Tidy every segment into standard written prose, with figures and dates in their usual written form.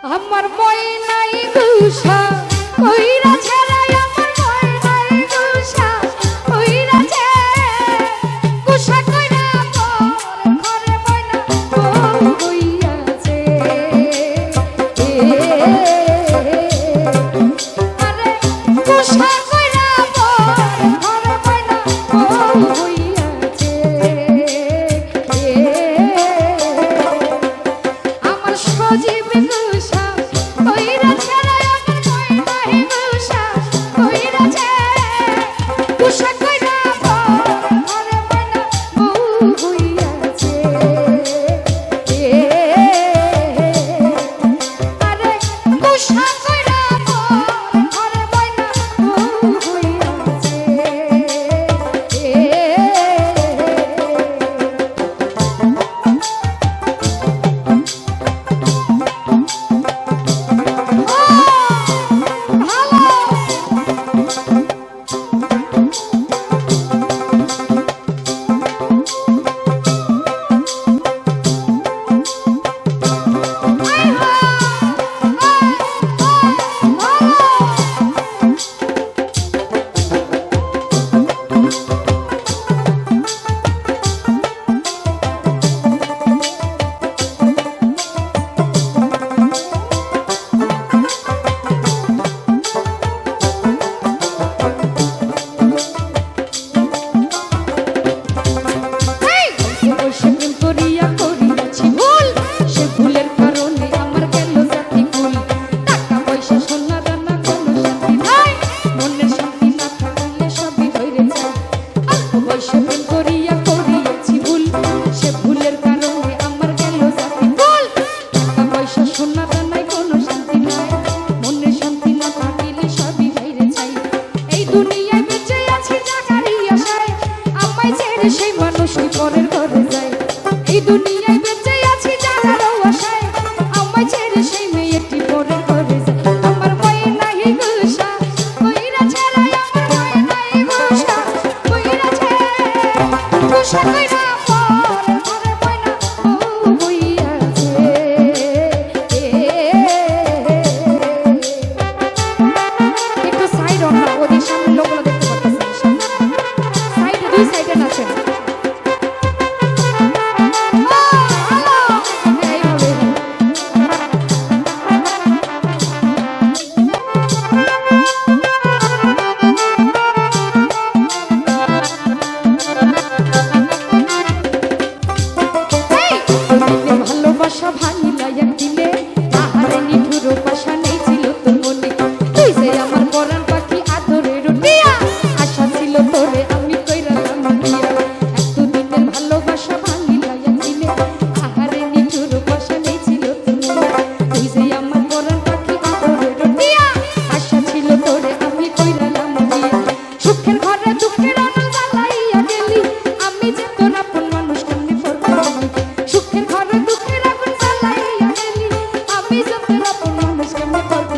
আমার ময়নাই গুষা কইরা ছেড়াই আমার ময়নাই গুষা কইরা ছে গুষা কইরা পর ঘরে ময়না বউ হইয়াছে আরে গুষা কইরা পর ঘরে ময়না বউ হইয়াছে আমার সজীব সেই মানুষই পরের ঘরে যায় এই দুনিয়ায় বেঁচে আছি জানার আশায় আমায় ছেড়ে সেই মেয়েটি পরের ঘরে যায় আমার ময়ে নাই গুষা কইরা ছেড়াই আমার ময়ে নাই গুষা কইরা ছেড়ে গুষা কইরা পর ঘরে ময়না বউ হইয়াছে একটু সাইড অন না ওদের সামনে লোকগুলো দেখতে পাচ্ছেন সাইডে দুই সাইডে নাচেন ভালোবাসা ভাঙিলা একদিনে আহারে নিঠুর পাশা নেই ছিল তোর মনে তুই যে আমার পরাণ পাখি আদরের রুটিয়া আশা ছিল তোরে আমি কইরালাম বিয়া এতদিনের ভালোবাসা ভাঙিলা একদিনে আহারে নিঠুর পাশা নেই ছিল তোর মনে তুই যে আমার পরাণ পাখি আদরের রুটিয়া আশা ছিল তোরে আমি কইরালাম বিয়া সুখের ঘরে দুঃখের আনন্দ জ্বালাইয়া গেলি আমি যে তোর আপন মানুষ কেমনে করব সুখের ঘরে দুঃখের আগুন জ্বালাইয়া গেলি আমি যে তোর আপন মানুষ কেমনে করব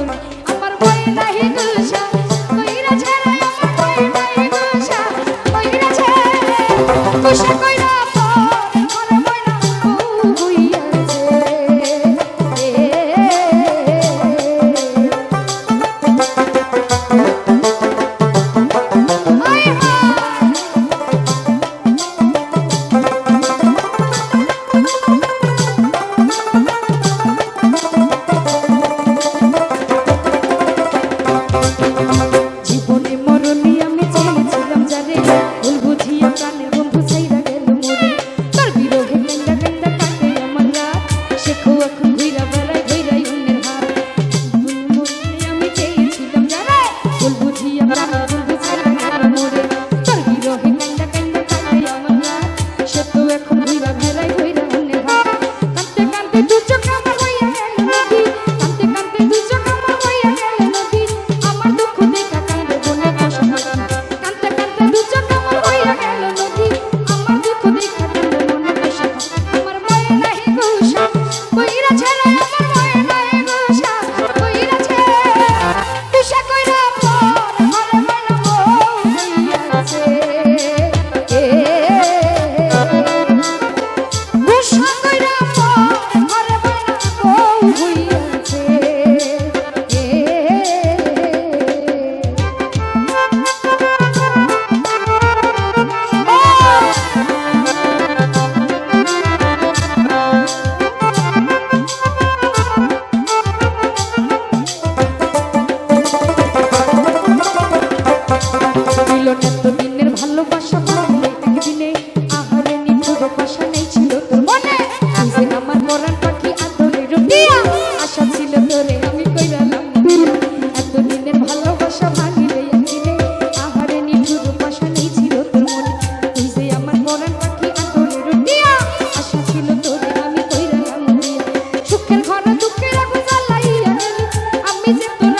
আমার ভয় নাই গুষা কইরা ছেড়াই আমার ভয় নাই গুষা কইরা ছেড়ে গুষা কইরা পর ঘরে ময়না বউ হইয়াছে তোরে আমি কইরালাম বিয়া। এতদিনের ভালোবাসা ভাঙিলে একদিনে, আহারে নিঠুর পাশা নেই ছিল তোর মনে। তুই যে আমার পরাণ পাখি আদরের টিয়া, আশা ছিল তোরে আমি কইরালাম বিয়া। সুখের ঘরে দুঃখের আগুন জ্বালাইয়া গেলি, আমি যে তোর